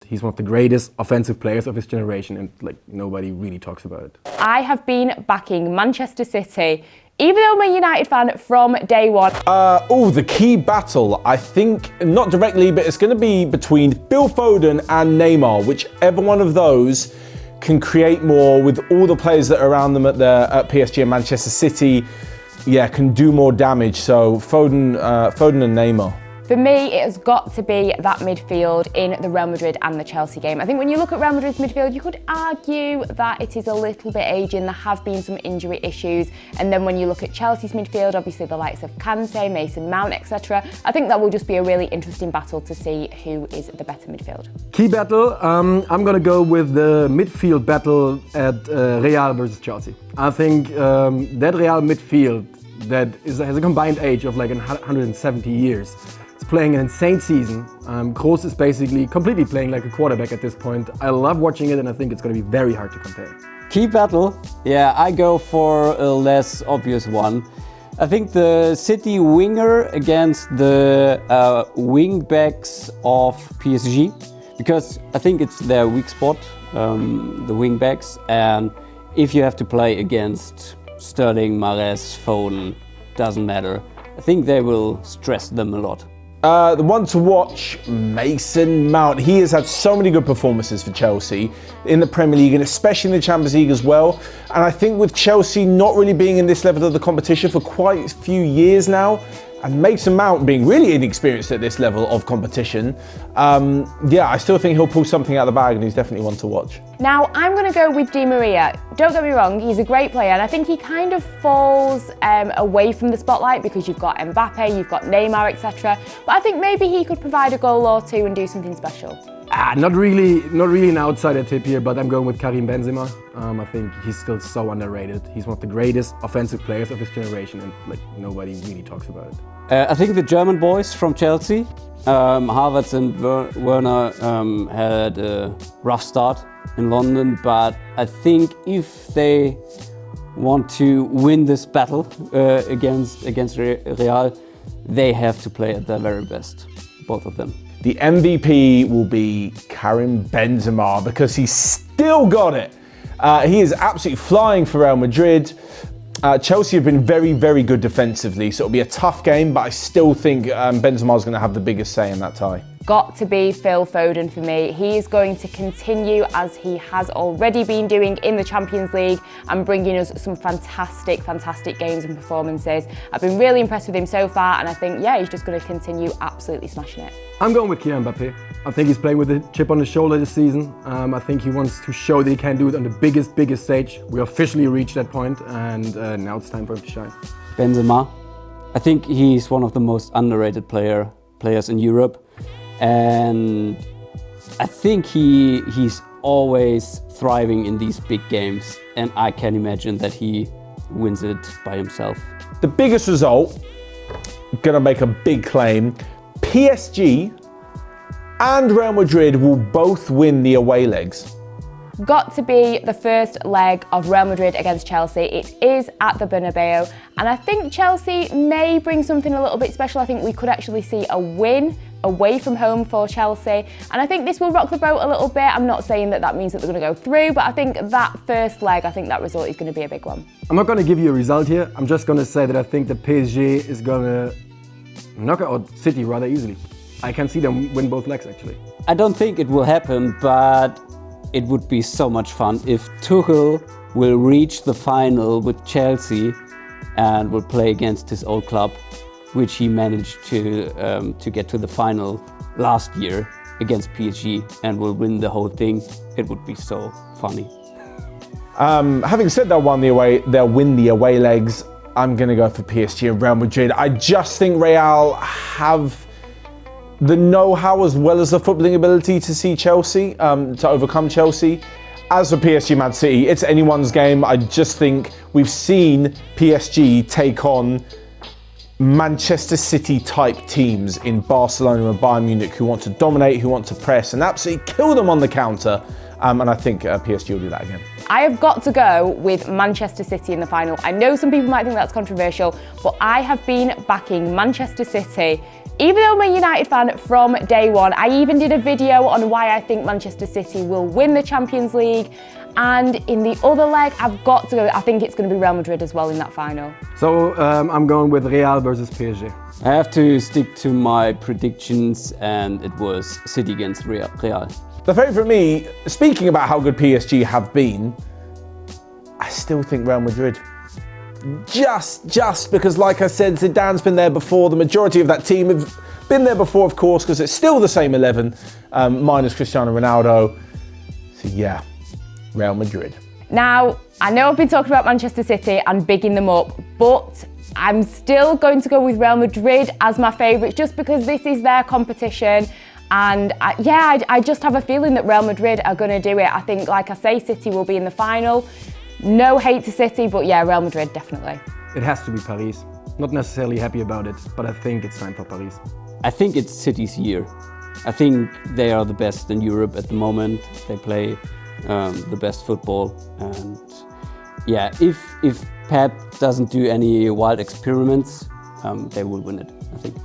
He's one of the greatest offensive players of his generation, and like nobody really talks about it. I have been backing Manchester City, even though I'm a United fan from day one. The key battle, I think, not directly, but it's going to be between Phil Foden and Neymar. Whichever one of those can create more with all the players that are around them at PSG and Manchester City, can do more damage. So Foden and Neymar. For me, it has got to be that midfield in the Real Madrid and the Chelsea game. I think when you look at Real Madrid's midfield, you could argue that it is a little bit aging. There have been some injury issues. And then when you look at Chelsea's midfield, obviously the likes of Kante, Mason Mount, etc. I think that will just be a really interesting battle to see who is the better midfield. Key battle, I'm going to go with the midfield battle at Real versus Chelsea. I think that Real midfield that has a combined age of like 170 years. Playing an insane season. Kroos is basically completely playing like a quarterback at this point. I love watching it, and I think it's going to be very hard to contain. Key battle? Yeah, I go for a less obvious one. I think the City winger against the wing backs of PSG, because I think it's their weak spot, the wing backs, and if you have to play against Sterling, Mahrez, Foden, doesn't matter. I think they will stress them a lot. The one to watch, Mason Mount. He has had so many good performances for Chelsea in the Premier League and especially in the Champions League as well. And I think with Chelsea not really being in this level of the competition for quite a few years now, and Mason Mount being really inexperienced at this level of competition, I still think he'll pull something out of the bag, and he's definitely one to watch. Now, I'm going to go with Di Maria. Don't get me wrong, he's a great player, and I think he kind of falls away from the spotlight because you've got Mbappe, you've got Neymar, etc. But I think maybe he could provide a goal or two and do something special. Not really an outsider tip here, but I'm going with Karim Benzema. I think he's still so underrated. He's one of the greatest offensive players of his generation, and like nobody really talks about it. I think the German boys from Chelsea, Havertz and Werner, had a rough start in London, but I think if they want to win this battle against Real, they have to play at their very best, both of them. The MVP will be Karim Benzema because he's still got it. He is absolutely flying for Real Madrid. Chelsea have been very, very good defensively, so it'll be a tough game, but I still think Benzema is going to have the biggest say in that tie. Got to be Phil Foden for me. He is going to continue as he has already been doing in the Champions League and bringing us some fantastic games and performances. I've been really impressed with him so far, and I think, he's just going to continue absolutely smashing it. I'm going with Kylian Mbappe. I think he's playing with a chip on his shoulder this season. I think he wants to show that he can do it on the biggest stage. We officially reached that point, and now it's time for him to shine. Benzema. I think he's one of the most underrated players in Europe. And I think he's always thriving in these big games, and I can imagine that he wins it by himself. The biggest result, gonna make a big claim, PSG and Real Madrid will both win the away legs. Got to be the first leg of Real Madrid against Chelsea. It is at the Bernabeu, and I think Chelsea may bring something a little bit special. I think we could actually see a win away from home for Chelsea, and I think this will rock the boat a little bit. I'm not saying that means that they're going to go through, but I think that first leg, I think that result is going to be a big one. I'm not going to give you a result here. I'm just going to say that I think that PSG is going to knock out City rather easily. I can see them win both legs, actually. I don't think it will happen, but it would be so much fun if Tuchel will reach the final with Chelsea and will play against his old club, which he managed to get to the final last year against PSG, and will win the whole thing. It would be so funny. Having said they'll win the away legs, I'm going to go for PSG and Real Madrid. I just think Real have the know-how as well as the footballing ability to see Chelsea, to overcome Chelsea. As for PSG Man City, it's anyone's game. I just think we've seen PSG take on Manchester City type teams in Barcelona and Bayern Munich who want to dominate, who want to press and absolutely kill them on the counter. And I think PSG will do that again. I have got to go with Manchester City in the final. I know some people might think that's controversial, but I have been backing Manchester City Even though I'm a United fan from day one, I even did a video on why I think Manchester City will win the Champions League. And in the other leg, I've got to go, I think it's going to be Real Madrid as well in that final. So I'm going with Real versus PSG. I have to stick to my predictions, and it was City against Real. The favourite for me, speaking about how good PSG have been, I still think Real Madrid. Just because, like I said, Zidane's been there before. The majority of that team have been there before, of course, because it's still the same 11, minus Cristiano Ronaldo. So yeah, Real Madrid. Now, I know I've been talking about Manchester City and bigging them up, but I'm still going to go with Real Madrid as my favourites just because this is their competition. And I just have a feeling that Real Madrid are going to do it. I think, like I say, City will be in the final. No hate to City, but yeah, Real Madrid, definitely. It has to be Paris. Not necessarily happy about it, but I think it's time for Paris. I think it's City's year. I think they are the best in Europe at the moment. They play the best football. And yeah, if Pep doesn't do any wild experiments, they will win it, I think.